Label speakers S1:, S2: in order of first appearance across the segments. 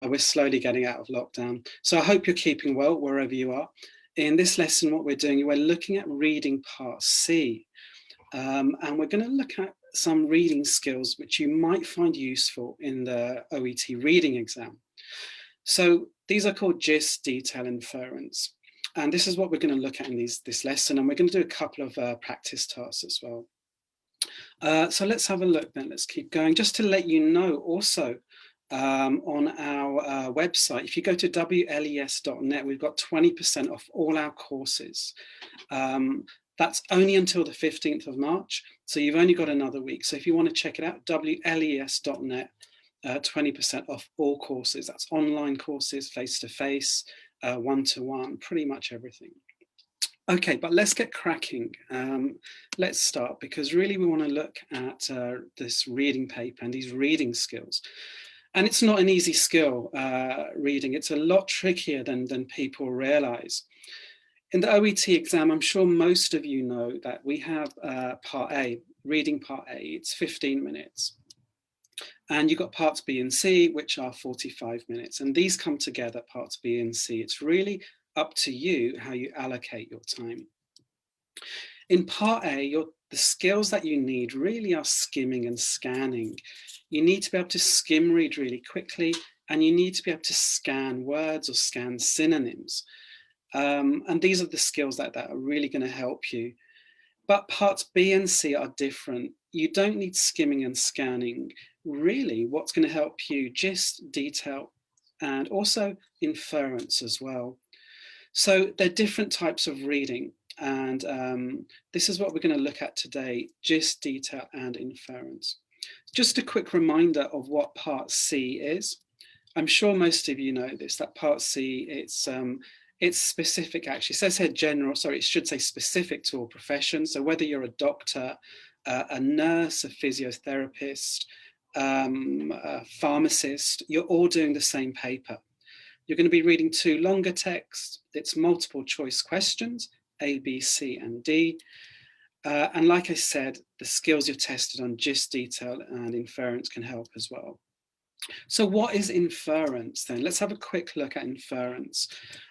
S1: We're slowly getting out of lockdown. So I hope you're keeping well wherever you are. In this lesson, what we're doing, we're looking at reading part C. And we're going to look at some reading skills which you might find useful in the OET reading exam. So these are called gist, detail, inference. And this is what we're going to look at in this lesson. And we're going to do a couple of practice tasks as well. So let's have a look then. Let's keep going. Just to let you know also, on our website, if you go to WLES.net, we've got 20% off all our courses. That's only until the 15th of March. So you've only got another week. So if you want to check it out, WLES.net, 20% off all courses. That's online courses, face-to-face, one-to-one, pretty much everything. Okay, but let's get cracking. Let's start, because really we want to look at this reading paper and these reading skills. And it's not an easy skill, reading. It's a lot trickier than people realize. In the OET exam, I'm sure most of you know that we have part A, reading part A, it's 15 minutes. And you've got parts B and C, which are 45 minutes. And these come together, parts B and C. It's really up to you how you allocate your time. In part A, the skills that you need really are skimming and scanning. You need to be able to skim read really quickly, and you need to be able to scan words or scan synonyms. And these are the skills that are really going to help you. But parts B and C are different. You don't need skimming and scanning. Really, what's going to help you, gist, detail, and also inference as well. So they're different types of reading. And this is what we're going to look at today, gist, detail, and inference. Just a quick reminder of what part C is. I'm sure most of you know this, that part C, it's specific, actually. It says here general, sorry, it should say specific to all professions. So whether you're a doctor, a nurse, a physiotherapist, a pharmacist, you're all doing the same paper. You're going to be reading 2 longer texts. It's multiple choice questions, A, B, C, and D. And like I said, the skills you've tested on gist, detail, and inference can help as well. So what is inference then? Let's have a quick look at inference.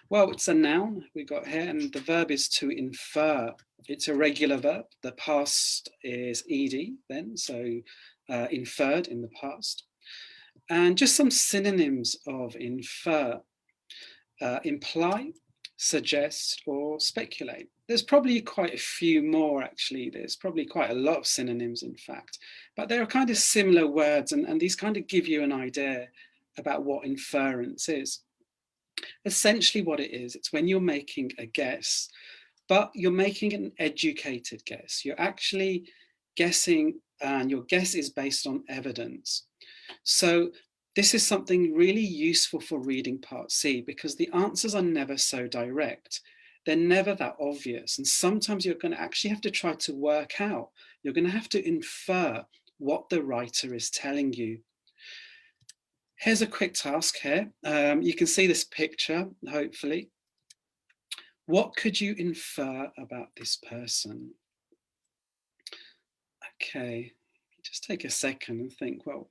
S1: Well, it's a noun we got here, and the verb is to infer. It's a regular verb. The past is ed then, so inferred in the past. And just some synonyms of infer: imply, suggest, or speculate. There's probably quite a few more, actually. There's probably quite a lot of synonyms, in fact, but they're kind of similar words, and these kind of give you an idea about what inference is. Essentially what it is, it's when you're making a guess, but you're making an educated guess. You're actually guessing, and your guess is based on evidence. So this is something really useful for reading part C, because the answers are never so direct. They're never that obvious. And sometimes you're going to actually have to try to work out. You're going to have to infer what the writer is telling you. Here's a quick task here. You can see this picture, hopefully. What could you infer about this person? Okay, just take a second and think, well,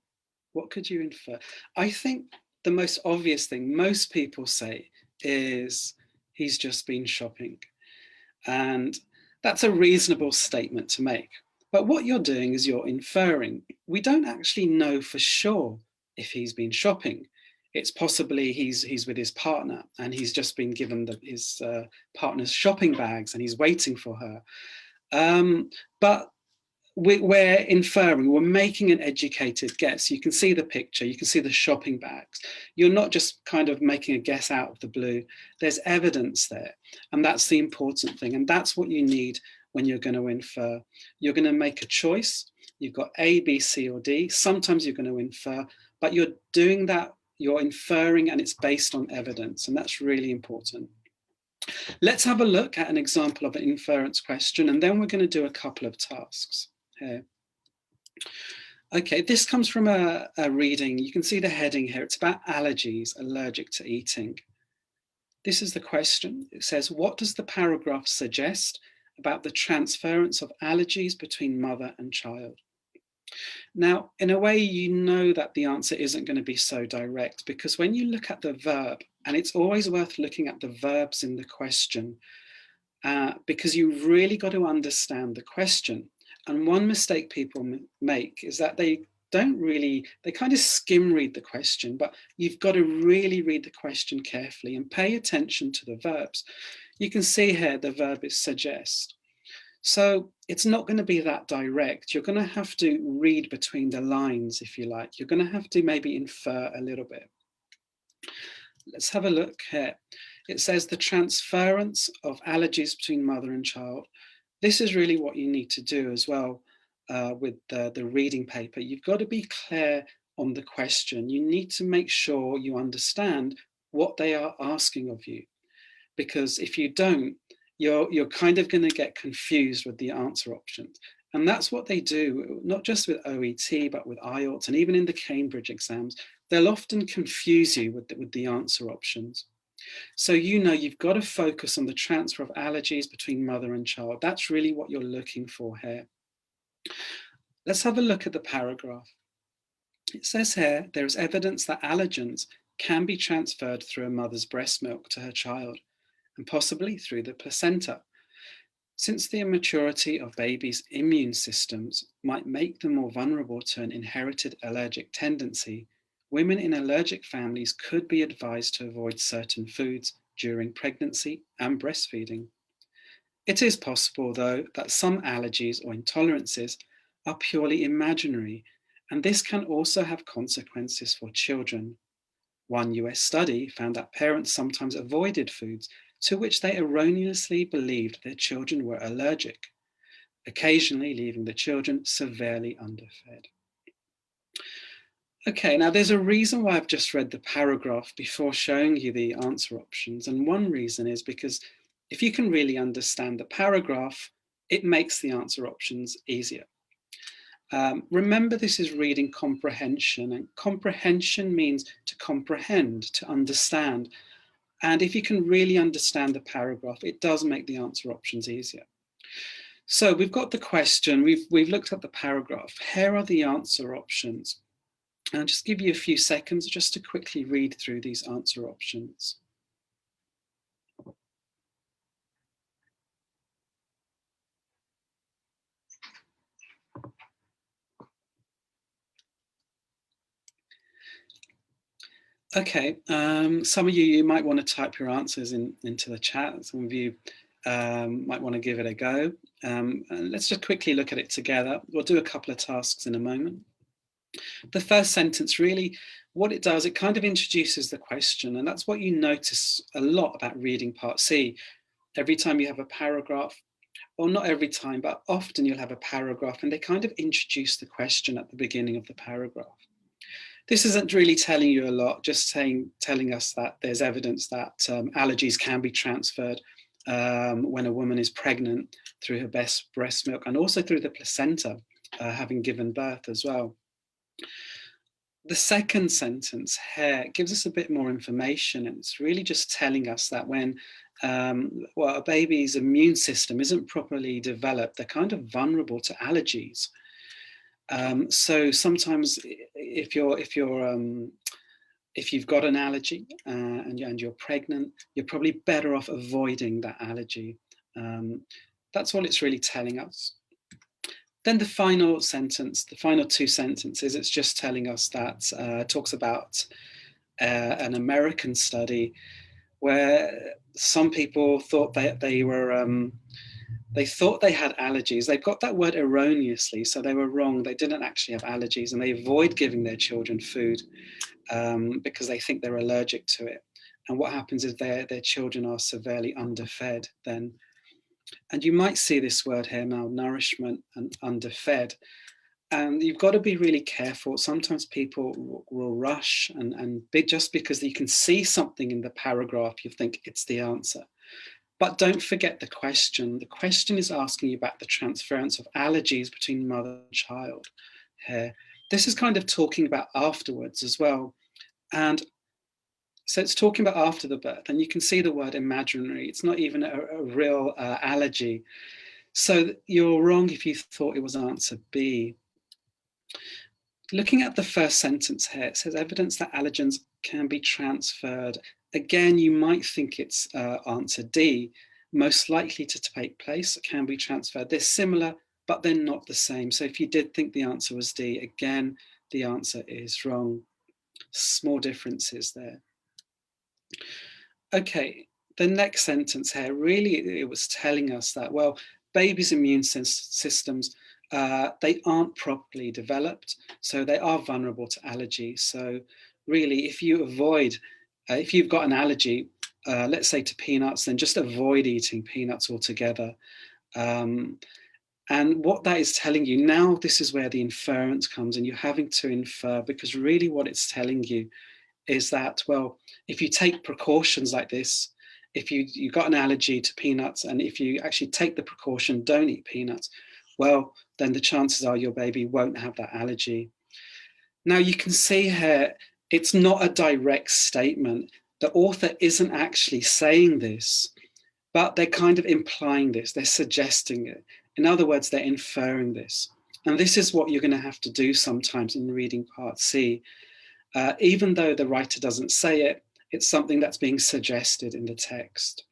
S1: what could you infer? I think the most obvious thing most people say is he's just been shopping. And that's a reasonable statement to make. But what you're doing is you're inferring. We don't actually know for sure if he's been shopping. It's possibly he's with his partner and he's just been given his partner's shopping bags and he's waiting for her. But we're inferring, we're making an educated guess. You can see the picture, you can see the shopping bags. You're not just kind of making a guess out of the blue. There's evidence there, and that's the important thing. And that's what you need when you're going to infer. You're going to make a choice. You've got A, B, C, or D. Sometimes you're going to infer, but you're doing that, you're inferring, and it's based on evidence, and that's really important. Let's have a look at an example of an inference question, and then we're going to do a couple of tasks here. Okay, this comes from a reading. You can see the heading here. It's about allergies, allergic to eating. This is the question. It says, what does the paragraph suggest about the transference of allergies between mother and child? Now, in a way, you know that the answer isn't going to be so direct, because when you look at the verb, and it's always worth looking at the verbs in the question, because you've really got to understand the question. And one mistake people make is that they kind of skim read the question, but you've got to really read the question carefully and pay attention to the verbs. You can see here the verb is suggest. So it's not going to be that direct. You're going to have to read between the lines, if you like. You're going to have to maybe infer a little bit. Let's have a look here. It says the transference of allergies between mother and child. This is really what you need to do as well with the reading paper. You've got to be clear on the question. You need to make sure you understand what they are asking of you, because if you don't, you're kind of going to get confused with the answer options. And that's what they do, not just with OET, but with IELTS, and even in the Cambridge exams. They'll often confuse you with the answer options. So you've got to focus on the transfer of allergies between mother and child. That's really what you're looking for here. Let's have a look at the paragraph. It says here, there is evidence that allergens can be transferred through a mother's breast milk to her child, and possibly through the placenta. Since the immaturity of babies' immune systems might make them more vulnerable to an inherited allergic tendency, women in allergic families could be advised to avoid certain foods during pregnancy and breastfeeding. It is possible, though, that some allergies or intolerances are purely imaginary, and this can also have consequences for children. One US study found that parents sometimes avoided foods to which they erroneously believed their children were allergic, occasionally leaving the children severely underfed. Okay, now there's a reason why I've just read the paragraph before showing you the answer options. And one reason is because if you can really understand the paragraph, it makes the answer options easier. Remember, this is reading comprehension, and comprehension means to comprehend, to understand. And if you can really understand the paragraph, it does make the answer options easier. So we've got the question, we've looked at the paragraph. Here are the answer options. I'll just give you a few seconds just to quickly read through these answer options. Okay, some of you might want to type your answers into the chat. Some of you might want to give it a go. And let's just quickly look at it together. We'll do a couple of tasks in a moment. The first sentence, really, what it does, it kind of introduces the question, and that's what you notice a lot about reading Part C. Every time you have a paragraph, or not every time, but often you'll have a paragraph, and they kind of introduce the question at the beginning of the paragraph. This isn't really telling you a lot, just telling us that there's evidence that allergies can be transferred when a woman is pregnant through her breast milk, and also through the placenta, having given birth as well. The second sentence here gives us a bit more information, and it's really just telling us that when a baby's immune system isn't properly developed, they're kind of vulnerable to allergies. So sometimes if you've got an allergy and you're pregnant, you're probably better off avoiding that allergy. That's all it's really telling us. Then the final sentence, the final two sentences, it's just telling us that talks about an American study where some people thought they thought they had allergies. They got that word erroneously, so they were wrong. They didn't actually have allergies, and they avoid giving their children food because they think they're allergic to it. And what happens is their children are severely underfed then. And you might see this word here, malnourishment and underfed. And you've got to be really careful. Sometimes people will rush and just because you can see something in the paragraph, you think it's the answer. But don't forget the question. The question is asking you about the transference of allergies between mother and child here. This is kind of talking about afterwards as well. And so it's talking about after the birth, and you can see the word imaginary. It's not even a real allergy. So you're wrong if you thought it was answer B. Looking at the first sentence here, it says evidence that allergens can be transferred. Again, you might think it's answer D, most likely to take place, can be transferred. They're similar, but they're not the same. So if you did think the answer was D, again, the answer is wrong. Small differences there. Okay, the next sentence here, really it was telling us that, well, babies' immune systems, they aren't properly developed, so they are vulnerable to allergy. So really, if you avoid, if you've got an allergy, let's say to peanuts, then just avoid eating peanuts altogether. And what that is telling you, now this is where the inference comes in. You're having to infer, because really what it's telling you is that, well, if you take precautions like this, if you've got an allergy to peanuts, and if you actually take the precaution, don't eat peanuts, well, then the chances are your baby won't have that allergy. Now you can see here, it's not a direct statement. The author isn't actually saying this, but they're kind of implying this, they're suggesting it. In other words, they're inferring this. And this is what you're going to have to do sometimes in reading Part C. Even though the writer doesn't say it, it's something that's being suggested in the text.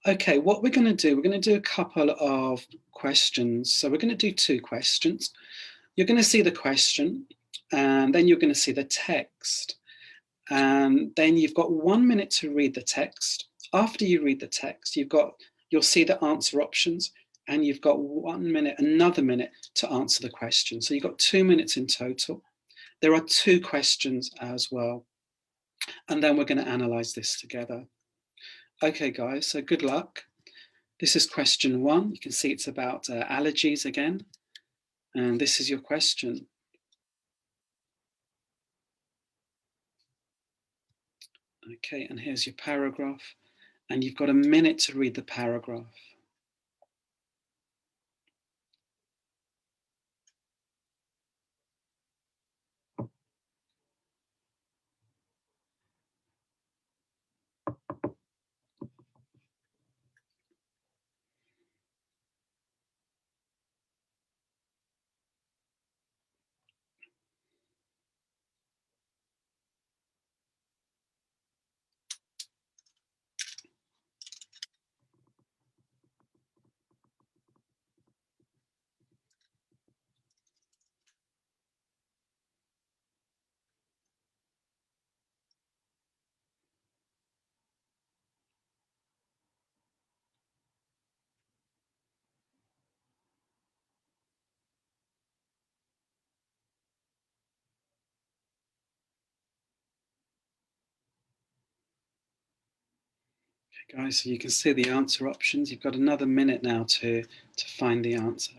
S1: Okay, what we're going to do, we're going to do a couple of questions. So we're going to do 2 questions. You're going to see the question, and then you're going to see the text. And then you've got 1 minute to read the text. After you read the text, you'll see the answer options, and you've got 1 minute, another minute to answer the question. So you've got 2 minutes in total. There are 2 questions as well. And then we're going to analyze this together. Okay, guys, so good luck. This is question 1. You can see it's about allergies again. And this is your question. Okay, and here's your paragraph. And you've got a minute to read the paragraph. Okay, guys, so you can see the answer options. You've got another minute now to find the answer.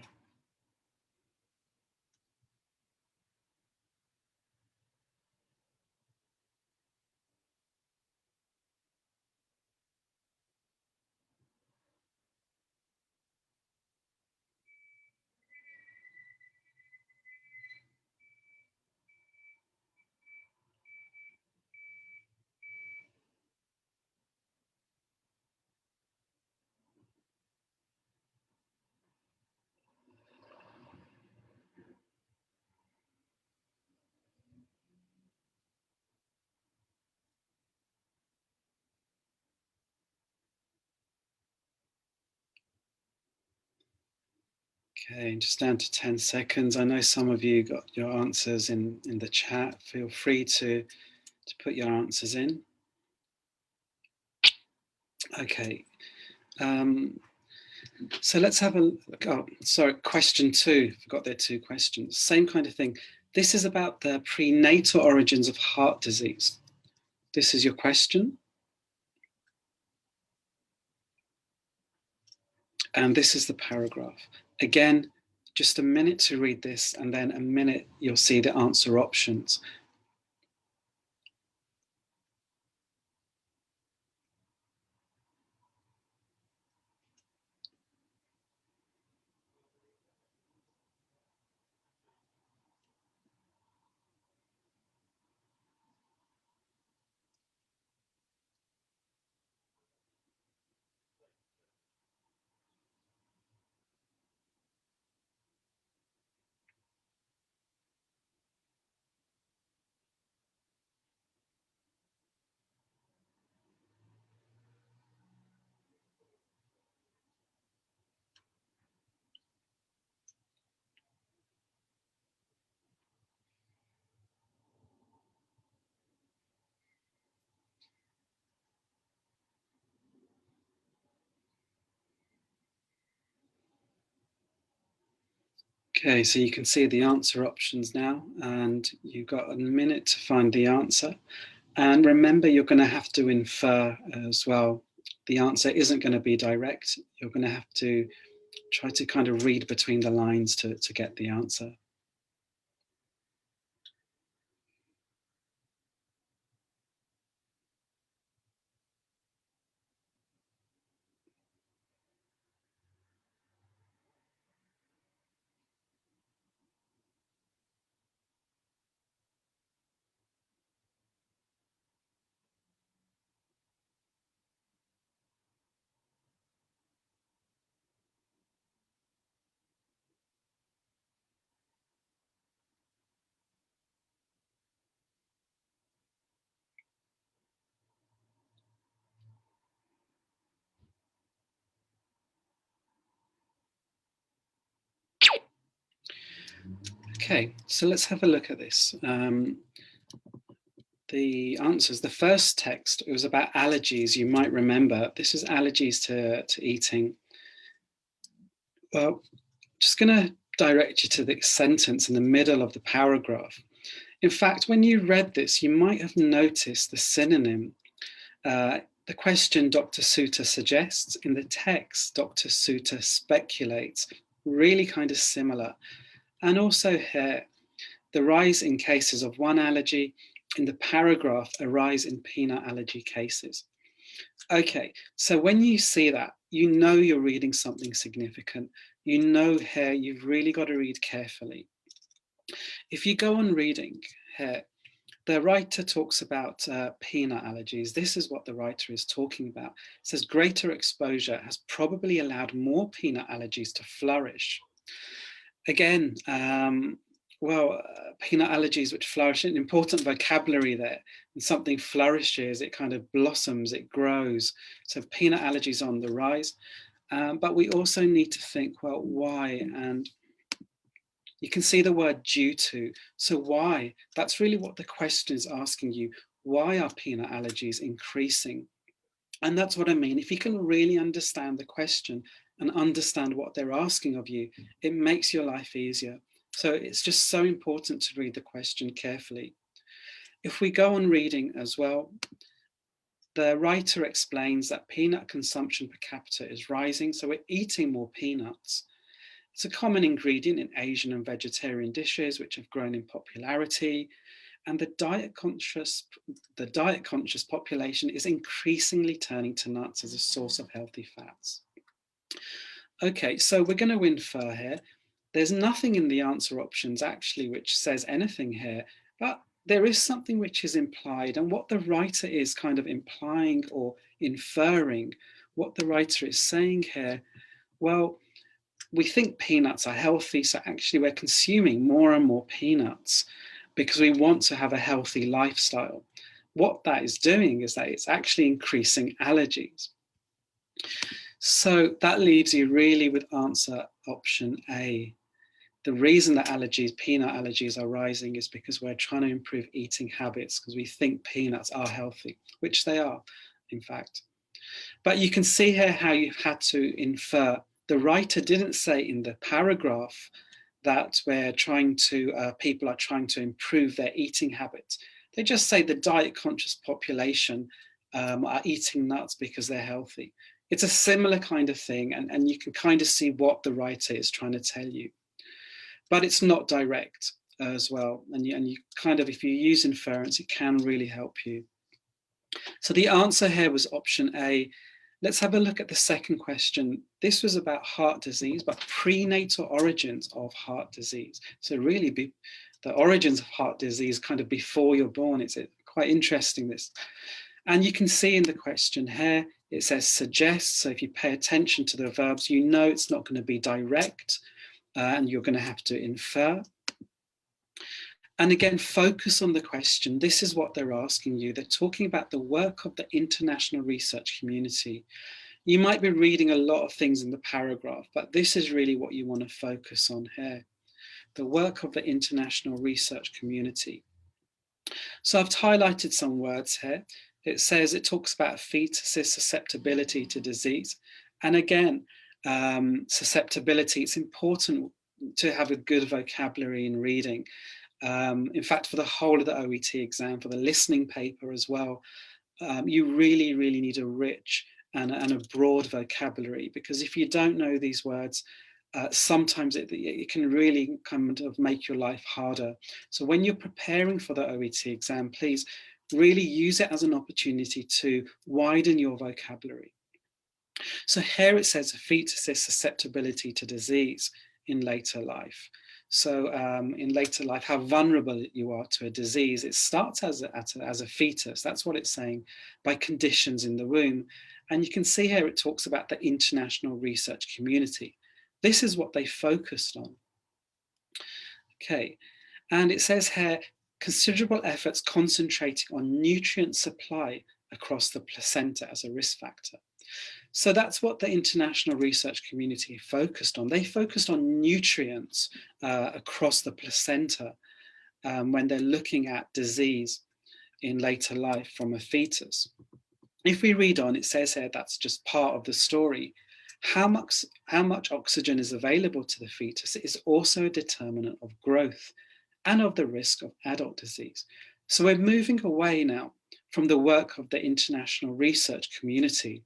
S1: Okay, just down to 10 seconds. I know some of you got your answers in the chat. Feel free to put your answers in. Okay, so let's have a look. Oh, sorry, question 2. Forgot there are 2 questions. Same kind of thing. This is about the prenatal origins of heart disease. This is your question. And this is the paragraph. Again, just a minute to read this, and then a minute you'll see the answer options. Okay, so you can see the answer options now, and you've got a minute to find the answer. And remember, you're going to have to infer as well. The answer isn't going to be direct. You're going to have to try to kind of read between the lines to get the answer. Okay, so let's have a look at this. The answers, the first text, it was about allergies. You might remember, this is allergies to eating. Well, just going to direct you to the sentence in the middle of the paragraph. In fact, when you read this, you might have noticed the synonym. The question Dr. Suter suggests, in the text, Dr. Suter speculates, really kind of similar. And also here, the rise in cases of one allergy, in the paragraph, a rise in peanut allergy cases. Okay, so when you see that, you know you're reading something significant. You know here you've really got to read carefully. If you go on reading here, the writer talks about peanut allergies. This is what the writer is talking about. It says greater exposure has probably allowed more peanut allergies to flourish. Again, peanut allergies which flourish, an important vocabulary there. When something flourishes, it kind of blossoms, it grows. So peanut allergies on the rise. But we also need to think, well, why? And you can see the word due to. So why? That's really what the question is asking you. Why are peanut allergies increasing? And that's what I mean. If you can really understand the question and understand what they're asking of you, it makes your life easier. So it's just so important to read the question carefully. If we go on reading as well, the writer explains that peanut consumption per capita is rising, so we're eating more peanuts. It's a common ingredient in Asian and vegetarian dishes, which have grown in popularity. And the diet-conscious population is increasingly turning to nuts as a source of healthy fats. Okay, so we're going to infer here. There's nothing in the answer options actually which says anything here, but there is something which is implied, and what the writer is kind of implying or inferring, what the writer is saying here, well, we think peanuts are healthy, so actually we're consuming more and more peanuts because we want to have a healthy lifestyle. What that is doing is that it's actually increasing allergies. So that leaves you really with answer option A. The reason that peanut allergies are rising is because we're trying to improve eating habits because we think peanuts are healthy, which they are, in fact. But you can see here how you've had to infer. The writer didn't say in the paragraph that people are trying to improve their eating habits. They just say the diet-conscious population are eating nuts because they're healthy. It's a similar kind of thing, and you can kind of see what the writer is trying to tell you. But it's not direct as well. And you kind of, if you use inference, it can really help you. So the answer here was option A. Let's have a look at the second question. This was about heart disease, but prenatal origins of heart disease. So really the origins of heart disease kind of before you're born. It's quite interesting, this. And you can see in the question here, it says suggest. So if you pay attention to the verbs, you know it's not going to be direct and you're going to have to infer. And again, focus on the question. This is what they're asking you. They're talking about the work of the international research community. You might be reading a lot of things in the paragraph, but this is really what you want to focus on here. The work of the international research community. So I've highlighted some words here. It says, it talks about fetus's susceptibility to disease. And again, susceptibility, it's important to have a good vocabulary in reading. In fact, for the whole of the OET exam, for the listening paper as well, you really, really need a rich and a broad vocabulary, because if you don't know these words, sometimes it can really kind of make your life harder. So when you're preparing for the OET exam, please really use it as an opportunity to widen your vocabulary. So here it says a fetus's susceptibility to disease in later life. So in later life, how vulnerable you are to a disease. It starts as a fetus, that's what it's saying, by conditions in the womb. And you can see here it talks about the international research community. This is what they focused on. Okay, and it says here, considerable efforts concentrating on nutrient supply across the placenta as a risk factor. So that's what the international research community focused on. They focused on nutrients across the placenta when they're looking at disease in later life from a fetus. If we read on, it says here that's just part of the story. How much oxygen is available to the fetus is also a determinant of growth and of the risk of adult disease. So we're moving away now from the work of the international research community.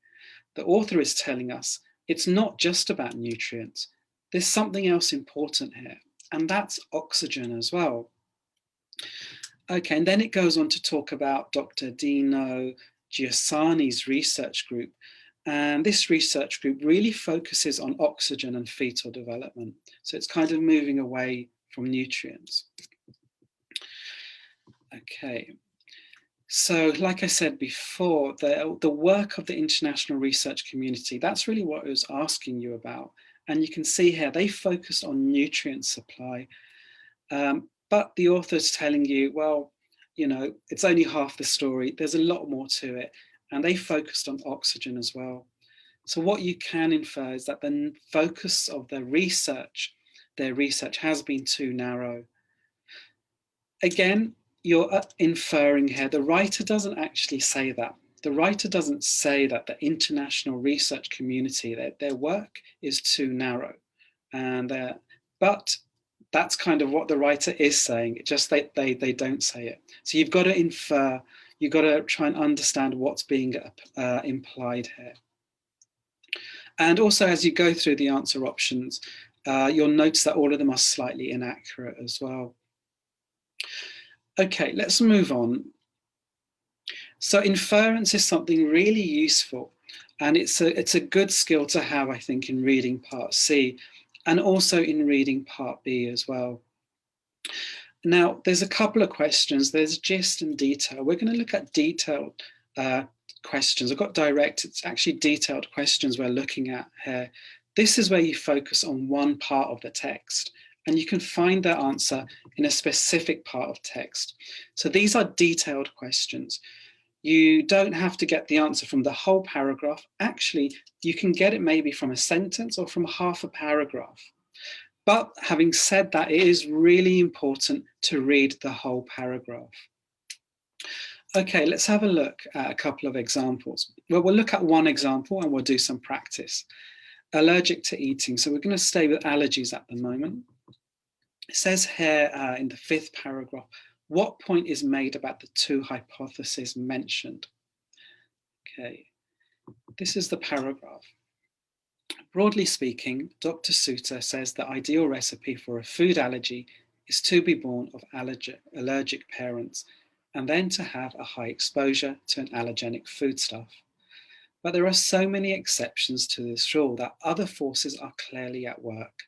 S1: The author is telling us it's not just about nutrients. There's something else important here, and that's oxygen as well. Okay, and then it goes on to talk about Dr. Dino Giussani's research group. And this research group really focuses on oxygen and fetal development. So it's kind of moving away from nutrients. Okay. So like I said before, the work of the international research community, that's really what I was asking you about. And you can see here, they focus on nutrient supply, but the author's telling you, well, you know, it's only half the story. There's a lot more to it. And they focused on oxygen as well. So what you can infer is that the focus of their research has been too narrow. Again, you're inferring here. The writer doesn't actually say that. The writer doesn't say that the international research community, their work is too narrow. But that's kind of what the writer is saying. It's just they don't say it. So you've got to infer, you've got to try and understand what's being implied here. And also, as you go through the answer options, you'll notice that all of them are slightly inaccurate as well. Okay, let's move on. So inference is something really useful, and it's a good skill to have, I think, in reading part C, and also in reading part B as well. Now, there's a couple of questions. There's gist and detail. We're going to look at detailed questions. I've got direct, it's actually detailed questions we're looking at here. This is where you focus on one part of the text, and you can find that answer in a specific part of text. So these are detailed questions. You don't have to get the answer from the whole paragraph. Actually, you can get it maybe from a sentence or from half a paragraph. But having said that, it is really important to read the whole paragraph. Okay, let's have a look at a couple of examples. Well, we'll look at one example and we'll do some practice. Allergic to eating. So we're going to stay with allergies at the moment. It says here in the 5th paragraph, what point is made about the 2 hypotheses mentioned? Okay, this is the paragraph. Broadly speaking, Dr. Suter says the ideal recipe for a food allergy is to be born of allergic parents and then to have a high exposure to an allergenic foodstuff. But there are so many exceptions to this rule that other forces are clearly at work.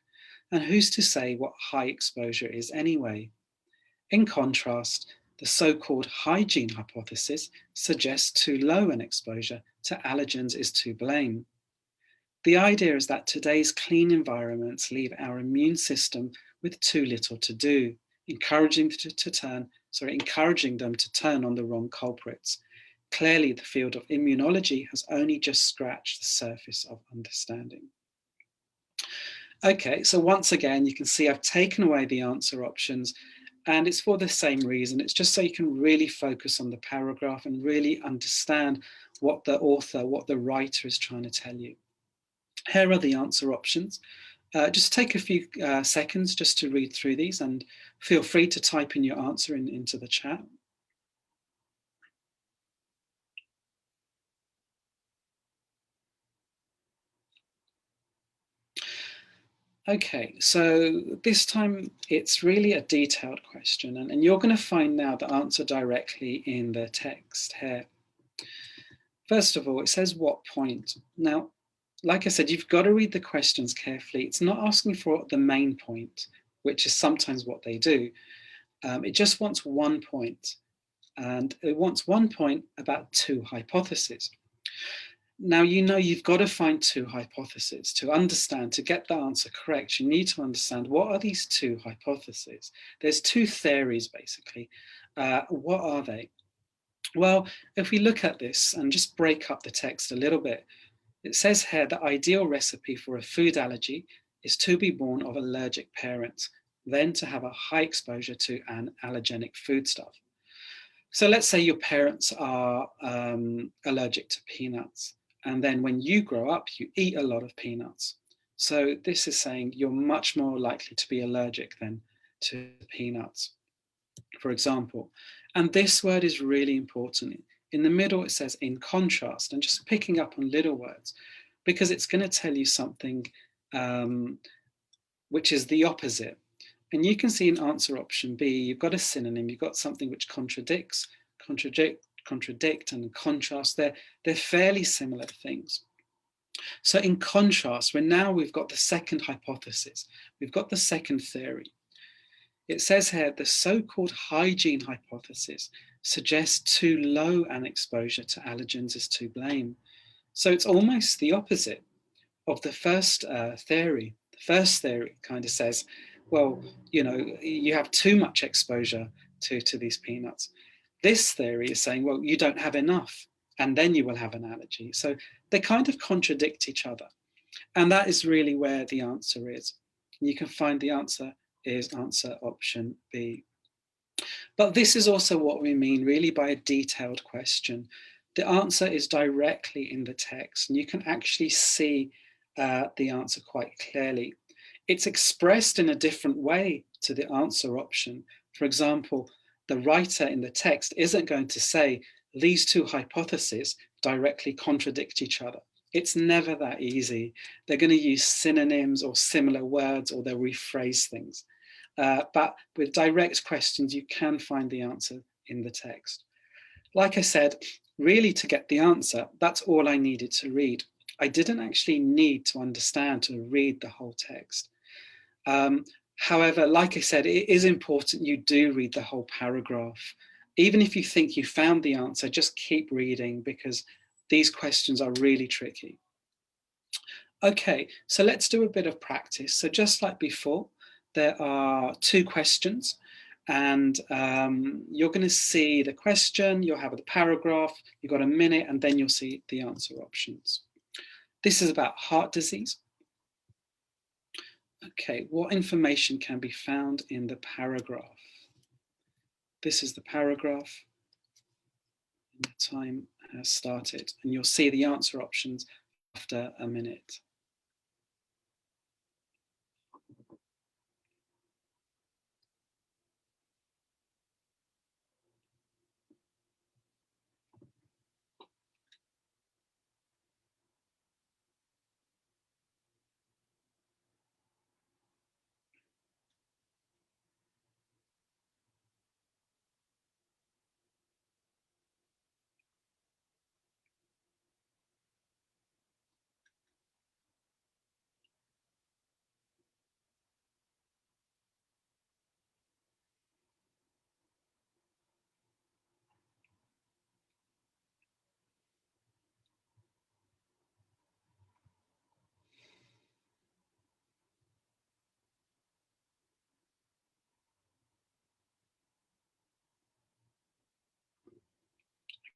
S1: And who's to say what high exposure is anyway? In contrast, the so-called hygiene hypothesis suggests too low an exposure to allergens is to blame. The idea is that today's clean environments leave our immune system with too little to do, encouraging them to turn on the wrong culprits. Clearly, the field of immunology has only just scratched the surface of understanding. Okay, so once again, you can see I've taken away the answer options, and it's for the same reason. It's just so you can really focus on the paragraph and really understand what the author, what the writer is trying to tell you. Here are the answer options. Just take a few seconds just to read through these, and feel free to type in your answer into the chat. Okay, so this time it's really a detailed question, and you're going to find now the answer directly in the text here. First of all, it says what point. Now, like I said, you've got to read the questions carefully. It's not asking for the main point, which is sometimes what they do. It just wants one point, and it wants one point about two hypotheses. Now, you know you've got to find two hypotheses. To understand, to get the answer correct, you need to understand what are these two hypotheses. There's two theories, basically. What are they? Well, if we look at this and just break up the text a little bit, it says here the ideal recipe for a food allergy is to be born of allergic parents, then to have a high exposure to an allergenic foodstuff. So let's say your parents are allergic to peanuts, and then when you grow up, you eat a lot of peanuts. So this is saying you're much more likely to be allergic than to peanuts, for example. And this word is really important. In the middle, it says in contrast, and just picking up on little words, because it's going to tell you something which is the opposite. And you can see in answer option B, you've got a synonym, you've got something which contradict, and contrast. They're fairly similar things. So in contrast, we've got the second hypothesis, we've got the second theory. It says here, the so-called hygiene hypothesis suggests too low an exposure to allergens is to blame. So it's almost the opposite of the first theory. The first theory kind of says, well, you have too much exposure to these peanuts. This theory is saying, well, you don't have enough, and then you will have an allergy. So they kind of contradict each other. And that is really where the answer is. You can find the answer is answer option B. But this is also what we mean really by a detailed question. The answer is directly in the text, and you can actually see the answer quite clearly. It's expressed in a different way to the answer option. For example, the writer in the text isn't going to say these two hypotheses directly contradict each other. It's never that easy. They're going to use synonyms or similar words, or they'll rephrase things. But with direct questions, you can find the answer in the text. Like I said, really to get the answer, that's all I needed to read. I didn't actually need to understand to read the whole text. However, like I said, it is important you do read the whole paragraph. Even if you think you found the answer, just keep reading, because these questions are really tricky. Okay, so let's do a bit of practice. So just like before, there are two questions, and you're going to see the question, you'll have the paragraph, you've got a minute, and then you'll see the answer options. This is about heart disease. Okay, what information can be found in the paragraph? This is the paragraph. The time has started, and you'll see the answer options after a minute.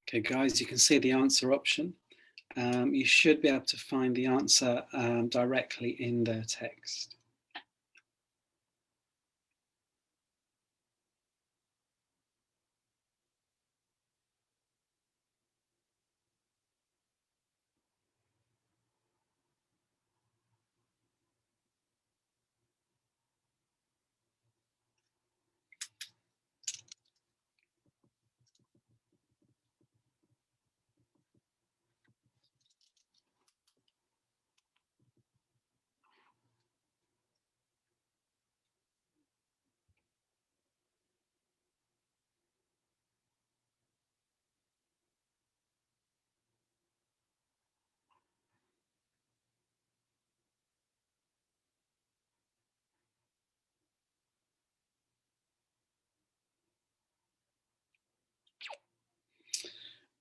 S1: Okay, guys, you can see the answer option. You should be able to find the answer directly in the text.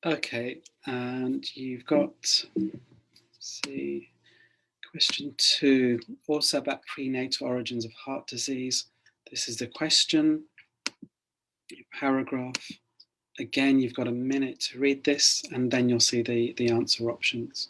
S1: Okay, and you've got, let's see, question 2, also about prenatal origins of heart disease. This is the question, paragraph. Again, you've got a minute to read this, and then you'll see the answer options.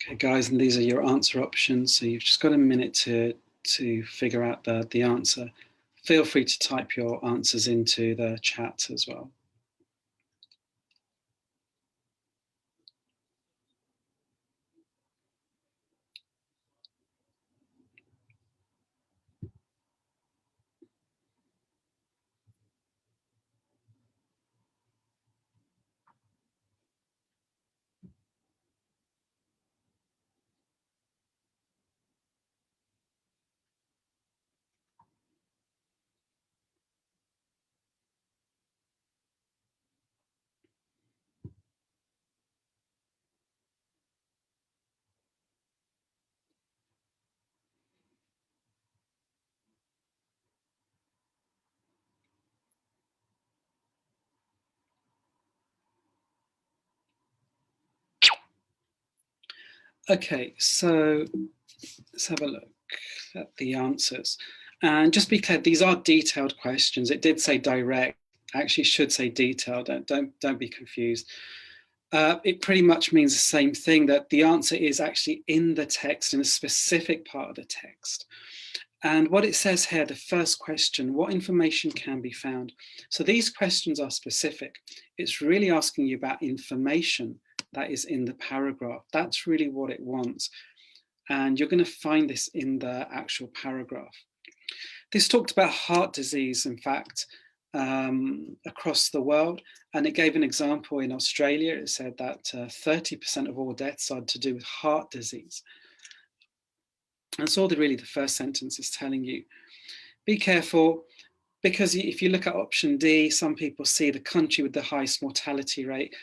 S1: Okay, guys, and these are your answer options. So you've just got a minute to figure out the answer. Feel free to type your answers into the chat as well. Okay, so let's have a look at the answers. And just be clear, these are detailed questions. It did say direct, actually should say detailed, don't be confused. It pretty much means the same thing, that the answer is actually in the text, in a specific part of the text. And what it says here, the first question, what information can be found? So these questions are specific. It's really asking you about information that is in the paragraph. That's really what it wants. And you're going to find this in the actual paragraph. This talked about heart disease, in fact, across the world. And it gave an example in Australia. It said that 30% of all deaths are to do with heart disease. And so really the first sentence is telling you, be careful, because if you look at option D, some people see the country with the highest mortality rate,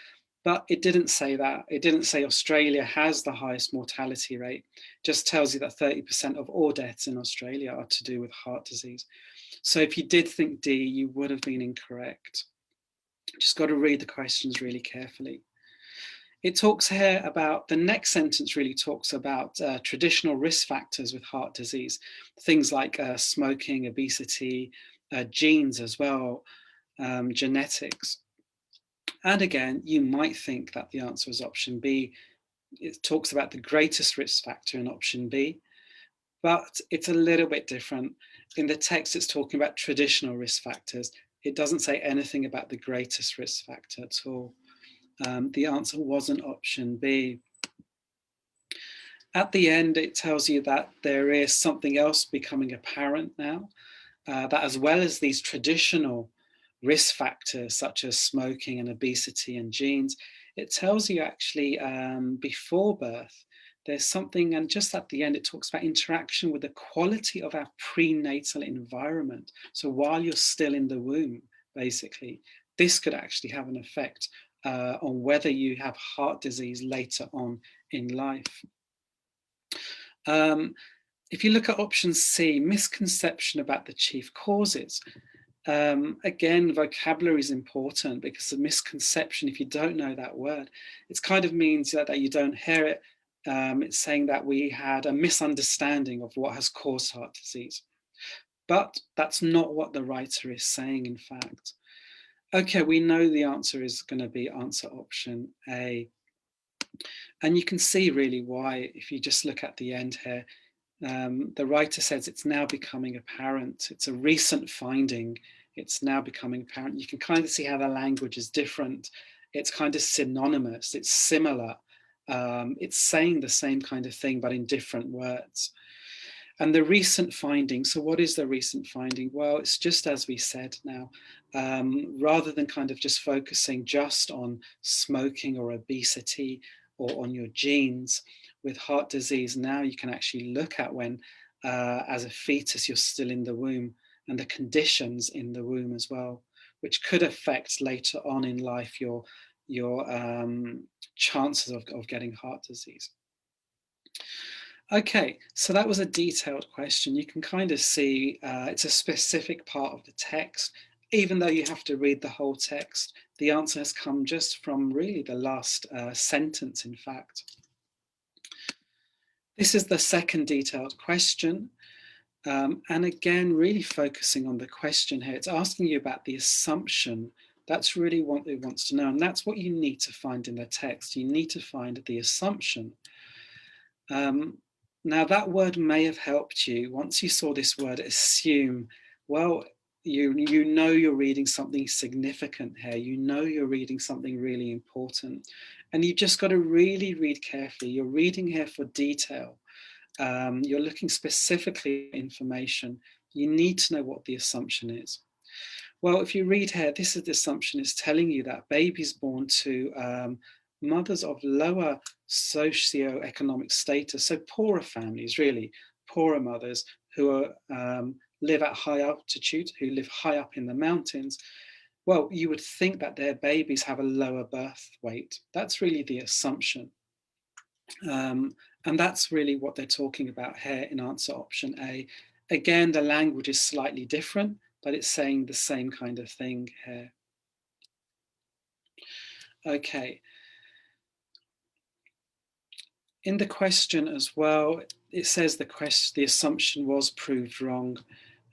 S1: but it didn't say that. It didn't say Australia has the highest mortality rate. It just tells you that 30% of all deaths in Australia are to do with heart disease. So if you did think D, you would have been incorrect. Just got to read the questions really carefully. It talks here about, the next sentence really talks about traditional risk factors with heart disease, things like smoking, obesity, genes as well, genetics. And again, you might think that the answer is option B. It talks about the greatest risk factor in option B, but it's a little bit different. In the text, it's talking about traditional risk factors. It doesn't say anything about the greatest risk factor at all. The answer wasn't option B. At the end, it tells you that there is something else becoming apparent now, that as well as these traditional risk factors such as smoking and obesity and genes, it tells you actually before birth, there's something, and just at the end, it talks about interaction with the quality of our prenatal environment. So while you're still in the womb, basically, this could actually have an effect on whether you have heart disease later on in life. If you look at option C, misconception about the chief causes. Again, vocabulary is important, because the misconception, if you don't know that word, it kind of means that you don't hear it. It's saying that we had a misunderstanding of what has caused heart disease. But that's not what the writer is saying, in fact. Okay, we know the answer is going to be answer option A. And you can see really why, if you just look at the end here. The writer says it's now becoming apparent. It's a recent finding. It's now becoming apparent. You can kind of see how the language is different. It's kind of synonymous. It's similar. It's saying the same kind of thing, but in different words. And the recent finding, so what is the recent finding? Well, it's just as we said now, rather than kind of just focusing just on smoking or obesity or on your genes, with heart disease, now you can actually look at when, as a fetus, you're still in the womb, and the conditions in the womb as well, which could affect later on in life your chances of getting heart disease. Okay, so that was a detailed question. You can kind of see it's a specific part of the text. Even though you have to read the whole text, the answer has come just from really the last sentence, in fact. This is the second detailed question. And again, really focusing on the question here. It's asking you about the assumption. That's really what it wants to know. And that's what you need to find in the text. You need to find the assumption. Now, that word may have helped you. Once you saw this word assume, well, you know you're reading something significant here. You know you're reading something really important. And you've just got to really read carefully. You're reading here for detail. You're looking specifically at information. You need to know what the assumption is. Well, if you read here, this is the assumption. It's telling you that babies born to mothers of lower socio-economic status, so poorer families, really, poorer mothers who are, live at high altitude, who live high up in the mountains, well, you would think that their babies have a lower birth weight. That's really the assumption. And that's really what they're talking about here in answer option A. Again, the language is slightly different, but it's saying the same kind of thing here. Okay. In the question as well, it says the assumption was proved wrong.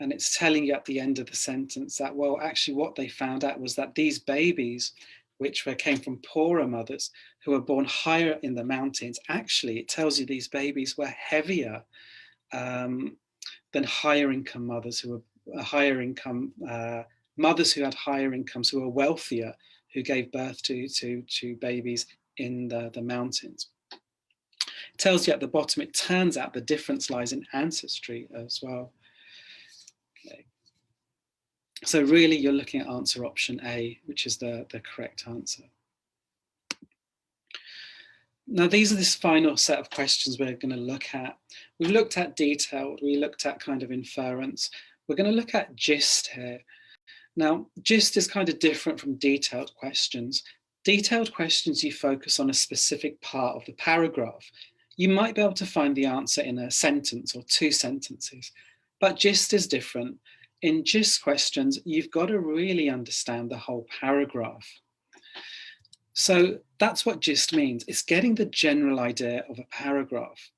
S1: And it's telling you at the end of the sentence that, well, actually what they found out was that these babies, which came from poorer mothers who were born higher in the mountains, actually, it tells you these babies were heavier than higher income mothers who were higher income, mothers who had higher incomes, who were wealthier, who gave birth to babies in the mountains. It tells you at the bottom, it turns out the difference lies in ancestry as well. Okay. So really you're looking at answer option A, which is the correct answer. Now, these are this final set of questions we're going to look at. We've looked at detailed, we looked at kind of inference. We're going to look at gist here. Now, gist is kind of different from detailed questions. Detailed questions, you focus on a specific part of the paragraph. You might be able to find the answer in a sentence or two sentences, but gist is different. In gist questions, you've got to really understand the whole paragraph. So that's what gist means. It's getting the general idea of a paragraph.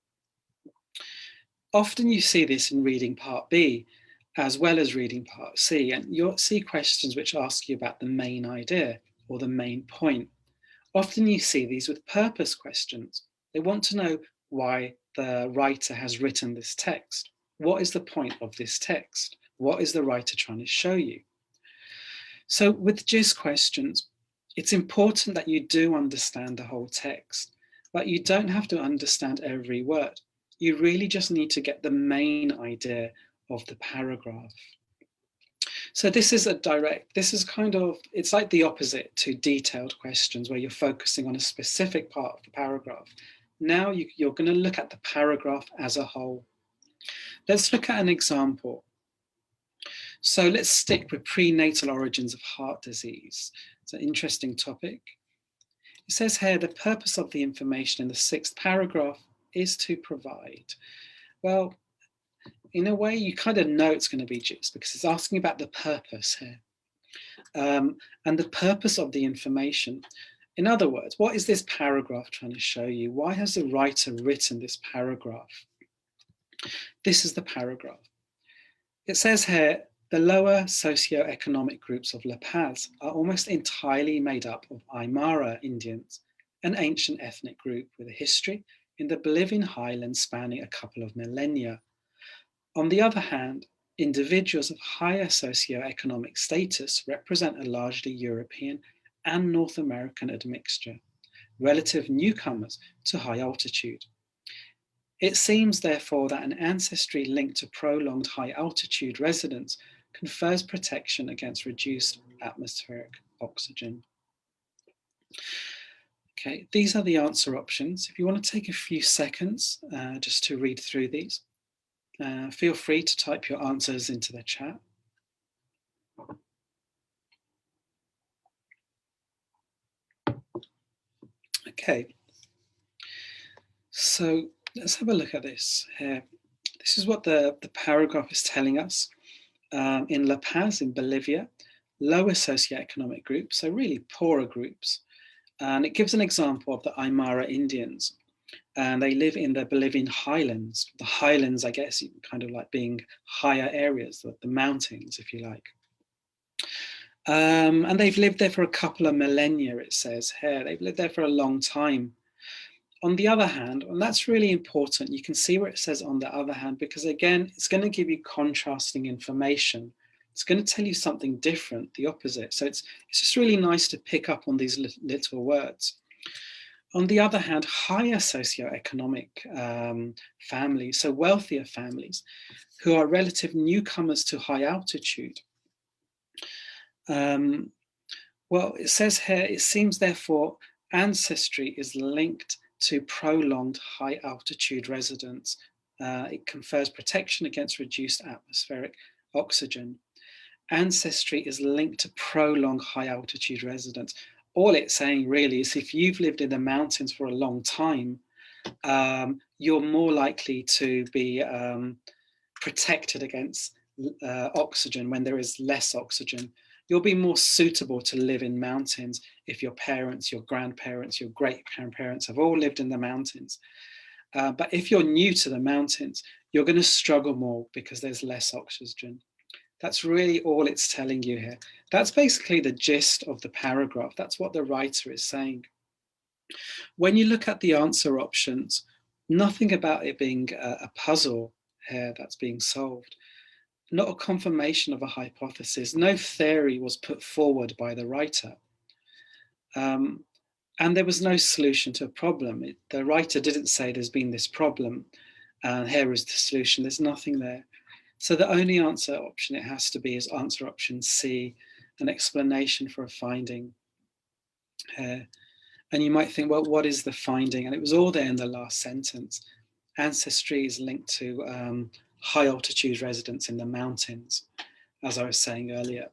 S1: Often you see this in reading part B, as well as reading part C, and you'll see questions which ask you about the main idea or the main point. Often you see these with purpose questions. They want to know why the writer has written this text. What is the point of this text? What is the writer trying to show you? So with gist questions, it's important that you do understand the whole text, but you don't have to understand every word. You really just need to get the main idea of the paragraph. So this is it's like the opposite to detailed questions where you're focusing on a specific part of the paragraph. Now you're going to look at the paragraph as a whole. Let's look at an example. So let's stick with prenatal origins of heart disease. It's an interesting topic. It says here, the purpose of the information in the 6th paragraph is to provide. Well, in a way, you kind of know it's going to be gist because it's asking about the purpose here. And the purpose of the information. In other words, what is this paragraph trying to show you? Why has the writer written this paragraph? This is the paragraph. It says here, the lower socioeconomic groups of La Paz are almost entirely made up of Aymara Indians, an ancient ethnic group with a history in the Bolivian highlands spanning a couple of millennia. On the other hand, individuals of higher socioeconomic status represent a largely European and North American admixture, relative newcomers to high altitude. It seems, therefore, that an ancestry linked to prolonged high altitude residence confers protection against reduced atmospheric oxygen. Okay, these are the answer options. If you want to take a few seconds just to read through these, feel free to type your answers into the chat. Okay, so let's have a look at this here. This is what the paragraph is telling us. In La Paz, in Bolivia, lower socioeconomic groups, so really poorer groups. And it gives an example of the Aymara Indians. And they live in the Bolivian highlands. The highlands, I guess, kind of like being higher areas, the mountains, if you like. And they've lived there for a couple of millennia, it says here. They've lived there for a long time. On the other hand, and that's really important, you can see where it says on the other hand, because again, it's going to give you contrasting information. It's going to tell you something different, the opposite. So it's just really nice to pick up on these little words. On the other hand, higher socioeconomic families, so wealthier families, who are relative newcomers to high altitude. Well, it says here, it seems therefore ancestry is linked to prolonged high altitude residence. It confers protection against reduced atmospheric oxygen. Ancestry is linked to prolonged high altitude residence. All it's saying really is if you've lived in the mountains for a long time, you're more likely to be protected against oxygen when there is less oxygen. You'll be more suitable to live in mountains if your parents, your grandparents, your great-grandparents have all lived in the mountains. But if you're new to the mountains, you're going to struggle more because there's less oxygen. That's really all it's telling you here. That's basically the gist of the paragraph. That's what the writer is saying. When you look at the answer options, nothing about it being a puzzle here that's being solved. Not a confirmation of a hypothesis. No theory was put forward by the writer. And there was no solution to a problem. The writer didn't say there's been this problem and here is the solution. There's nothing there. So the only answer option it has to be is answer option C, an explanation for a finding here. And you might think, well, what is the finding? And it was all there in the last sentence. Ancestry is linked to high altitude residence in the mountains, as I was saying earlier.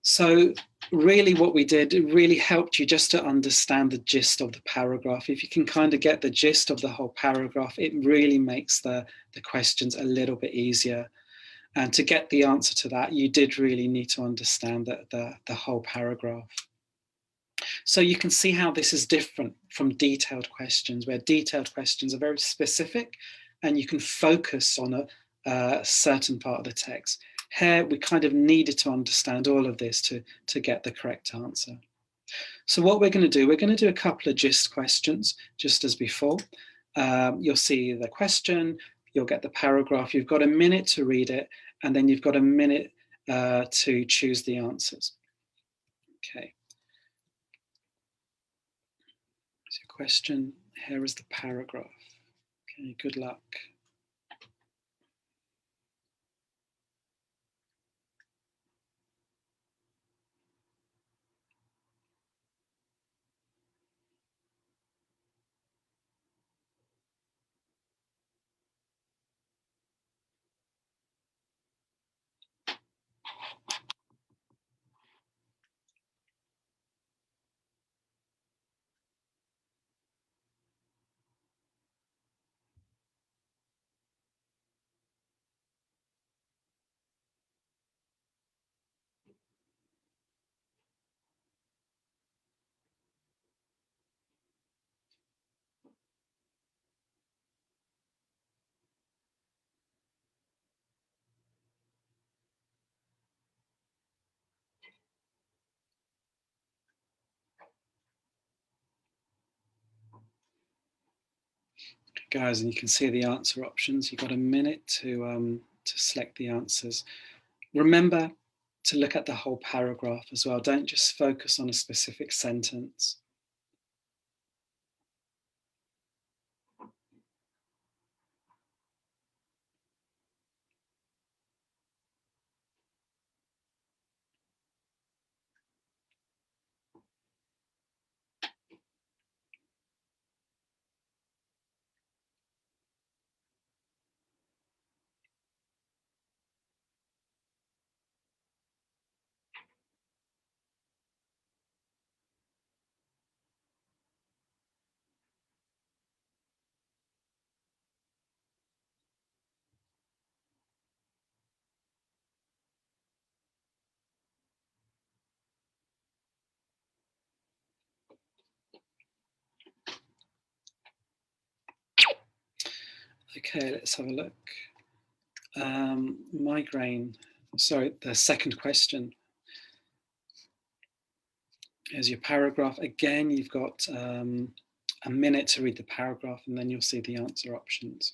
S1: So really what we did, it really helped you just to understand the gist of the paragraph. If you can kind of get the gist of the whole paragraph, it really makes the questions a little bit easier. And to get the answer to that, you did really need to understand the whole paragraph. So you can see how this is different from detailed questions, where detailed questions are very specific and you can focus on a certain part of the text. Here, we kind of needed to understand all of this to get the correct answer. So what we're going to do, we're going to do a couple of gist questions, just as before. You'll see the question, you'll get the paragraph, you've got a minute to read it, and then you've got a minute to choose the answers. Okay. So question, here is the paragraph. Okay, good luck. Guys, and you can see the answer options. You've got a minute to select the answers. Remember to look at the whole paragraph as well. Don't just focus on a specific sentence. Okay, let's have a look. Migraine. Sorry, the second question. Here's your paragraph. Again, you've got a minute to read the paragraph, and then you'll see the answer options.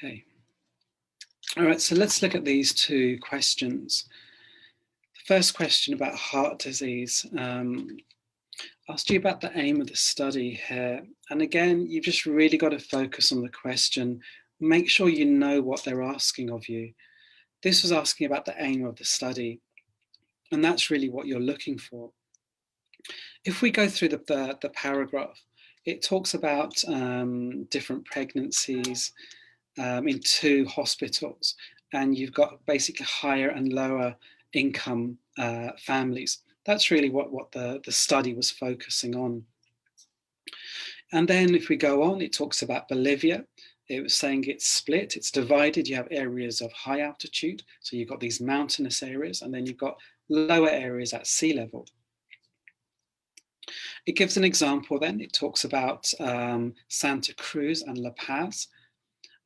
S1: Okay. All right, so let's look at these two questions. The first question about heart disease asked you about the aim of the study here. And again, you've just really got to focus on the question. Make sure you know what they're asking of you. This was asking about the aim of the study, and that's really what you're looking for. If we go through the paragraph, it talks about different pregnancies in two hospitals, and you've got basically higher and lower income families. That's really what the study was focusing on. And then if we go on, it talks about Bolivia. It was saying it's split, it's divided. You have areas of high altitude, so you've got these mountainous areas, and then you've got lower areas at sea level. It gives an example then. It talks about Santa Cruz and La Paz.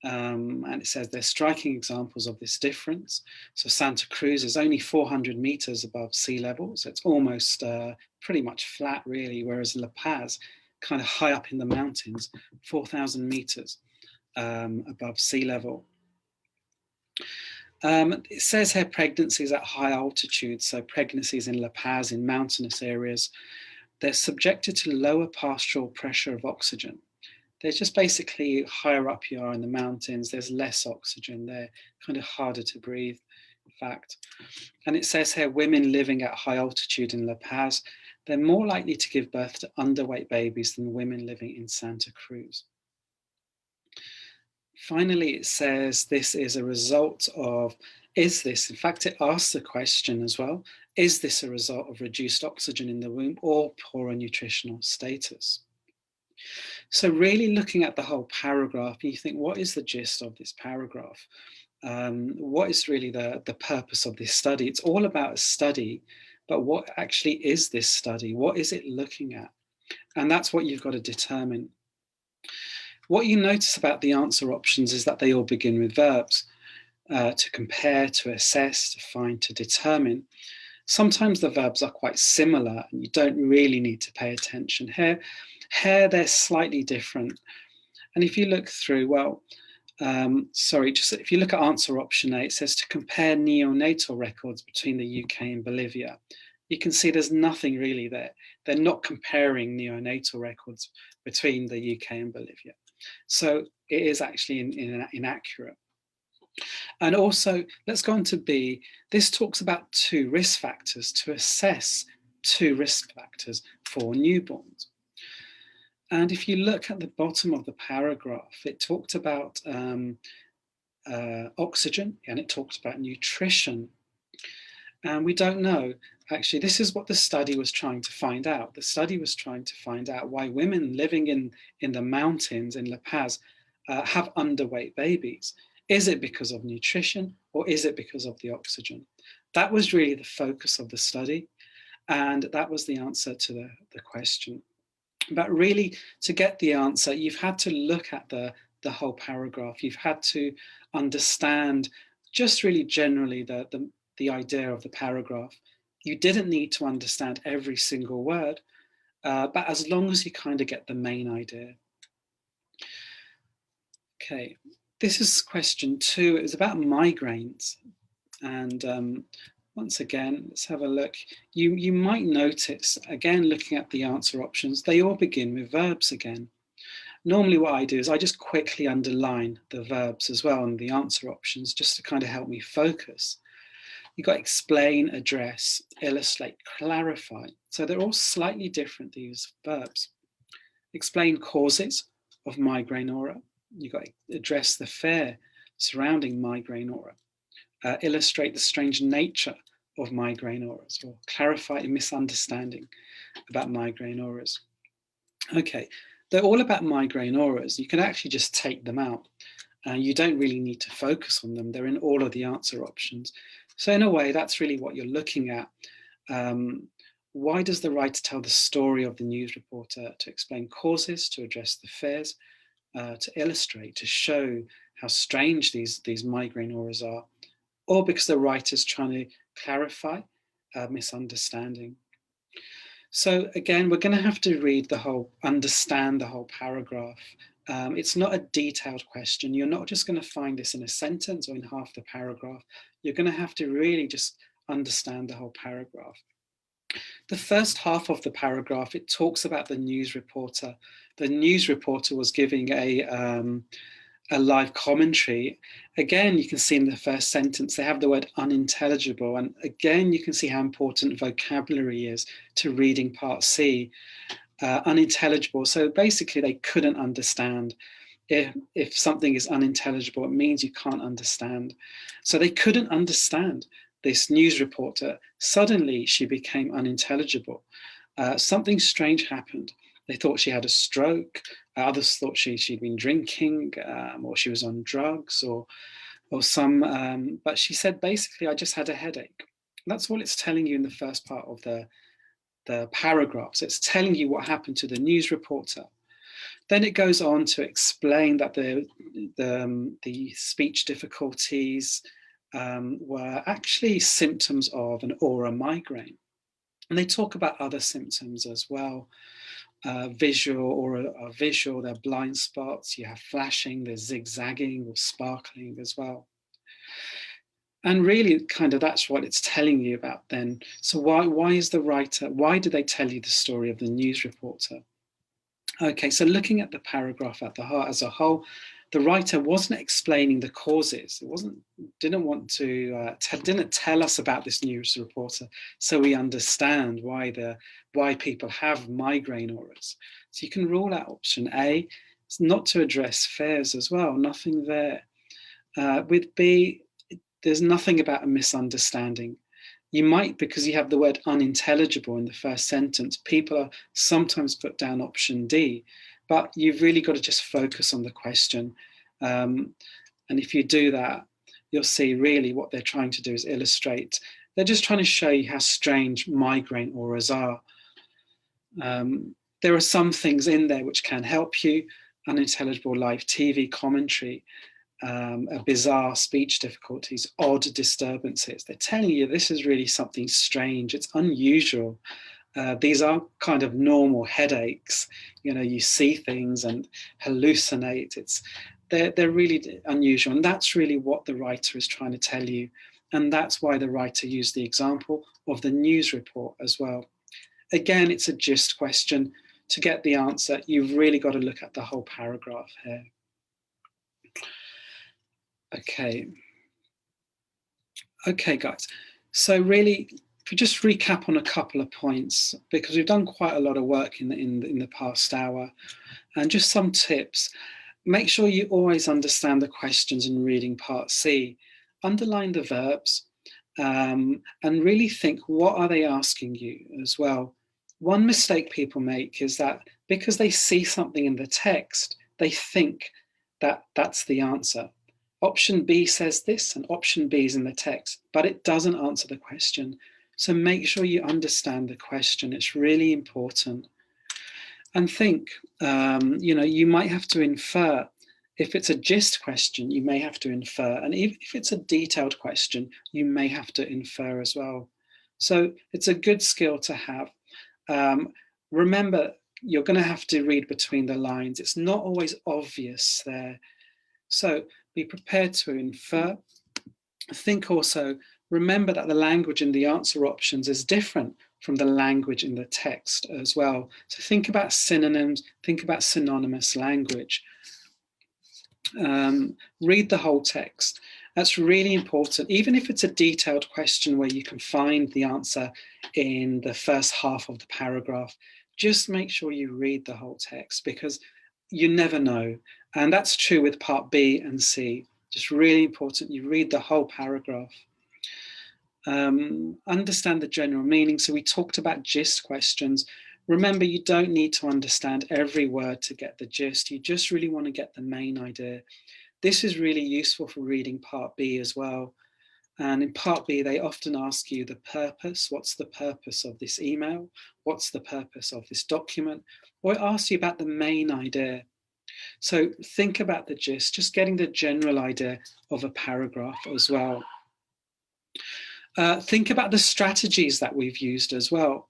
S1: And it says they're striking examples of this difference. So Santa Cruz is only 400 meters above sea level, so it's almost pretty much flat really, whereas La Paz, kind of high up in the mountains, 4,000 meters above sea level. It says here pregnancies at high altitude, so pregnancies in La Paz in mountainous areas, they're subjected to lower pastoral pressure of oxygen. There's just basically higher up you are in the mountains, there's less oxygen there, kind of harder to breathe, in fact. And it says here, women living at high altitude in La Paz, they're more likely to give birth to underweight babies than women living in Santa Cruz. Finally, it says this is a result of, is this, in fact, it asks the question as well, is this a result of reduced oxygen in the womb or poorer nutritional status? So really looking at the whole paragraph, you think, what is the gist of this paragraph? What is really the purpose of this study? It's all about a study, but what actually is this study? What is it looking at? And that's what you've got to determine. What you notice about the answer options is that they all begin with verbs. To compare, to assess, to find, to determine. Sometimes the verbs are quite similar and you don't really need to pay attention. Here they're slightly different. And if you look through, well, if you look at answer option A, it says to compare neonatal records between the UK and Bolivia. You can see there's nothing really there. They're not comparing neonatal records between the UK and Bolivia. So it is actually inaccurate. And also, let's go on to B. This talks about 2 risk factors, to assess 2 risk factors for newborns. And if you look at the bottom of the paragraph, it talked about oxygen and it talked about nutrition. And we don't know. Actually, this is what the study was trying to find out. The study was trying to find out why women living in the mountains in La Paz have underweight babies. Is it because of nutrition or is it because of the oxygen? That was really the focus of the study. And that was the answer to the question. But really, to get the answer, you've had to look at the whole paragraph. You've had to understand just really generally the idea of the paragraph. You didn't need to understand every single word, but as long as you kind of get the main idea. Okay, this is question 2. It was about migraines. And once again, let's have a look. You might notice, again, looking at the answer options, they all begin with verbs again. Normally what I do is I just quickly underline the verbs as well in the answer options just to kind of help me focus. You've got explain, address, illustrate, clarify. So they're all slightly different, these verbs. Explain causes of migraine aura. You've got to address the fear surrounding migraine aura. Illustrate the strange nature of migraine auras, or clarify a misunderstanding about migraine auras. Okay, they're all about migraine auras. You can actually just take them out. You don't really need to focus on them. They're in all of the answer options. So in a way, that's really what you're looking at. Why does the writer tell the story of the news reporter? To explain causes, to address the fears, to illustrate, to show how strange these migraine auras are, or because the writer's trying to clarify a misunderstanding. So again, we're going to have to understand the whole paragraph. It's not a detailed question. You're not just going to find this in a sentence or in half the paragraph. You're going to have to really just understand the whole paragraph. The first half of the paragraph, it talks about the news reporter. The news reporter was giving a live commentary. Again, you can see in the first sentence, they have the word unintelligible. And again, you can see how important vocabulary is to reading part C. Unintelligible. So basically they couldn't understand. If something is unintelligible, it means you can't understand. So they couldn't understand this news reporter. Suddenly she became unintelligible. Something strange happened. They thought she had a stroke. Others thought she'd been drinking, or she was on drugs, or some. But she said, basically, I just had a headache. That's all it's telling you in the first part of the paragraph. So it's telling you what happened to the news reporter. Then it goes on to explain that the speech difficulties were actually symptoms of an aura migraine. And they talk about other symptoms as well. Visual or visual, there are blind spots, you have flashing, there's zigzagging or sparkling as well. And really, kind of that's what it's telling you about then. So why is the writer, why did they tell you the story of the news reporter? Okay, so looking at the paragraph at the heart as a whole, the writer wasn't explaining the causes. It didn't tell us about this news reporter so we understand why people have migraine auras. So you can rule out option A. It's not to address fears as well, nothing there. With B, there's nothing about a misunderstanding. You might, because you have the word unintelligible in the first sentence, people are sometimes put down option D, but you've really got to just focus on the question. And if you do that, you'll see really what they're trying to do is illustrate. They're just trying to show you how strange migraine auras are. There are some things in there which can help you: unintelligible live TV commentary, bizarre speech difficulties, odd disturbances. They're telling you this is really something strange, it's unusual. These are kind of normal headaches. You know, you see things and hallucinate. They're really unusual, and that's really what the writer is trying to tell you. And that's why the writer used the example of the news report as well. Again, it's a gist question. To get the answer, you've really got to look at the whole paragraph here. Okay, guys. So really, if we just recap on a couple of points, because we've done quite a lot of work in the past hour, and just some tips. Make sure you always understand the questions in reading part C. Underline the verbs, and really think, what are they asking you as well? One mistake people make is that because they see something in the text, they think that that's the answer. Option B says this, and option B is in the text, but it doesn't answer the question. So make sure you understand the question. It's really important. And think, you might have to infer. If it's a gist question, you may have to infer. And if it's a detailed question, you may have to infer as well. So it's a good skill to have. Remember, you're going to have to read between the lines. It's not always obvious there. So be prepared to infer. Think also, remember that the language in the answer options is different from the language in the text as well. So think about synonyms, think about synonymous language. Read the whole text. That's really important. Even if it's a detailed question where you can find the answer in the first half of the paragraph, just make sure you read the whole text, because you never know. And that's true with part B and C. Just really important, you read the whole paragraph. Understand the general meaning. So we talked about gist questions. Remember, you don't need to understand every word to get the gist. You just really want to get the main idea. This is really useful for reading part B as well. And in part B, they often ask you the purpose. What's the purpose of this email? What's the purpose of this document? Or it asks you about the main idea. So think about the gist, just getting the general idea of a paragraph as well. Think about the strategies that we've used as well.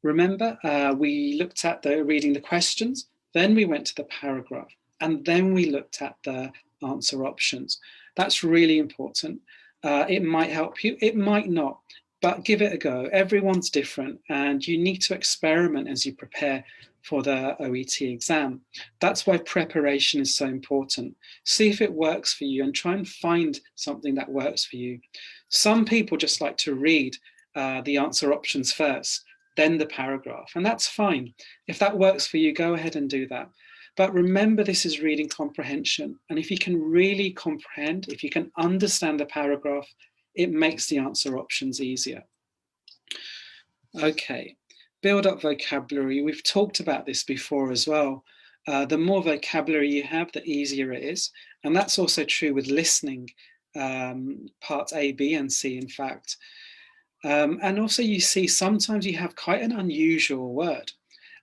S1: Remember, we looked at reading the questions, then we went to the paragraph, and then we looked at the answer options. That's really important. It might help you, it might not, but give it a go. Everyone's different, and you need to experiment as you prepare for the OET exam. That's why preparation is so important. See if it works for you and try and find something that works for you. Some people just like to read the answer options first, then the paragraph, and that's fine. If that works for you, go ahead and do that. But remember, this is reading comprehension. And if you can really comprehend, if you can understand the paragraph, it makes the answer options easier. Okay, build up vocabulary. We've talked about this before as well. The more vocabulary you have, the easier it is. And that's also true with listening, parts A, B, and C, in fact. And also you see sometimes you have quite an unusual word,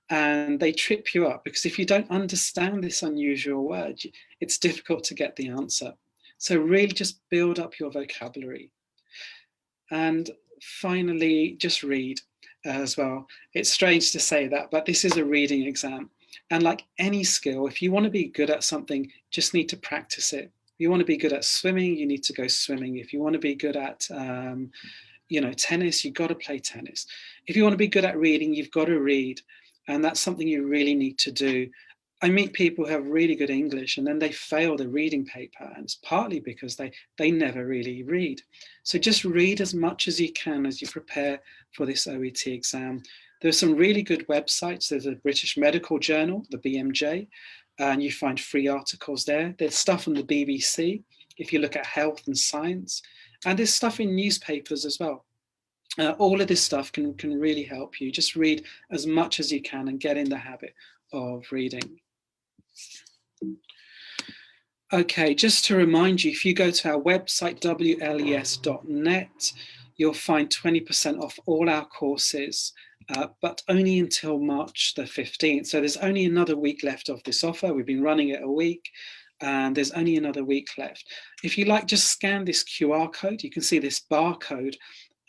S1: and they trip you up, because if you don't understand this unusual word, it's difficult to get the answer. So really just build up your vocabulary. And finally, just read as well. It's strange to say that, but this is a reading exam. And like any skill, if you want to be good at something, just need to practice it. If you want to be good at swimming, you need to go swimming. If you want to be good at tennis, you've got to play tennis. If you want to be good at reading, you've got to read. And that's something you really need to do. I meet people who have really good English and then they fail the reading paper, and it's partly because they never really read. So just read as much as you can as you prepare for this OET exam. There's some really good websites. There's a British Medical Journal, the BMJ. and you find free articles there. There's stuff on the BBC if you look at health and science, and there's stuff in newspapers as well. All of this stuff can really help you. Just read as much as you can and get in the habit of reading. Okay, just to remind you, if you go to our website, WLES.net, you'll find 20% off all our courses, but only until March the 15th. So there's only another week left of this offer. We've been running it a week, and there's only another week left. If you like, just scan this QR code. You can see this barcode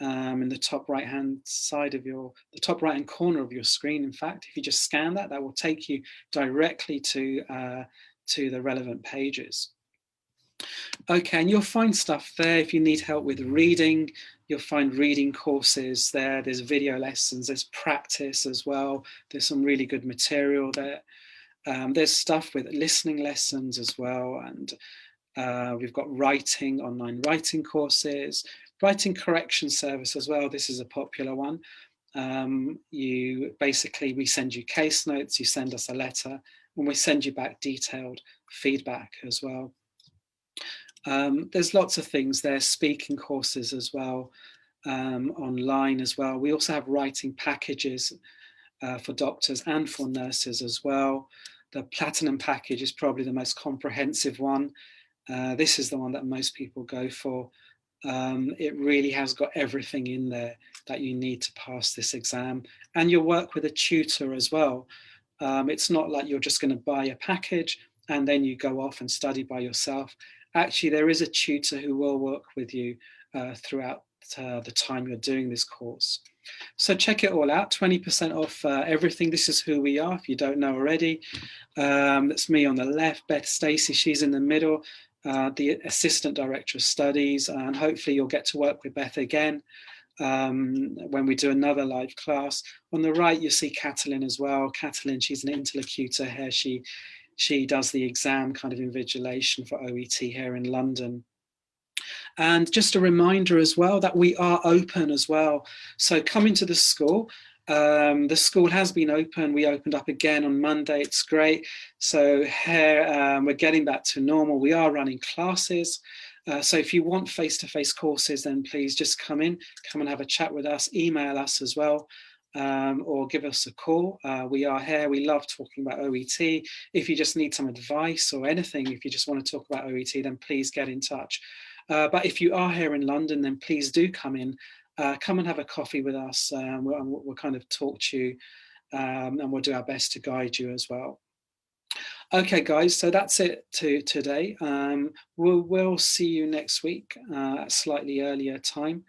S1: in the top right-hand side of the top right-hand corner of your screen. In fact, if you just scan that, that will take you directly to the relevant pages. Okay, and you'll find stuff there. If you need help with reading, you'll find reading courses there. There's video lessons, there's practice as well. There's some really good material there. There's stuff with listening lessons as well. And we've got writing, online writing courses, writing correction service as well. This is a popular one. We send you case notes, you send us a letter, and we send you back detailed feedback as well. There's lots of things there, speaking courses as well, online as well. We also have writing packages for doctors and for nurses as well. The Platinum package is probably the most comprehensive one. This is the one that most people go for. It really has got everything in there that you need to pass this exam, and you'll work with a tutor as well. It's not like you're just going to buy a package and then you go off and study by yourself. Actually, there is a tutor who will work with you throughout the time you're doing this course. So check it all out, 20% off everything. This is who we are, if you don't know already. That's me on the left, Beth Stacey, she's in the middle, the Assistant Director of Studies, and hopefully you'll get to work with Beth again when we do another live class. On the right, you see Catalin as well. Catalin, she's an interlocutor here. She does the exam kind of invigilation for OET here in London. And just a reminder as well that we are open as well. So come into the school. The school has been open. We opened up again on Monday. It's great. So here we're getting back to normal. We are running classes. So if you want face-to-face courses, then please just come and have a chat with us, email us as well, or give us a call. We are here. We love talking about OET. If you just need some advice or anything, if you just want to talk about OET, then please get in touch. But if you are here in London, then please do come in. Come and have a coffee with us. We'll kind of talk to you, and we'll do our best to guide you as well. Okay, guys, so that's it today. We'll see you next week at a slightly earlier time.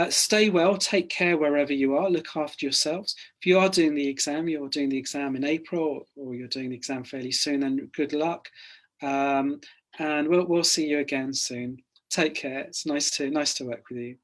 S1: Stay well, take care wherever you are, look after yourselves. If you are doing the exam, you're doing the exam in April, or you're doing the exam fairly soon, then good luck. And we'll see you again soon. Take care. It's nice to work with you.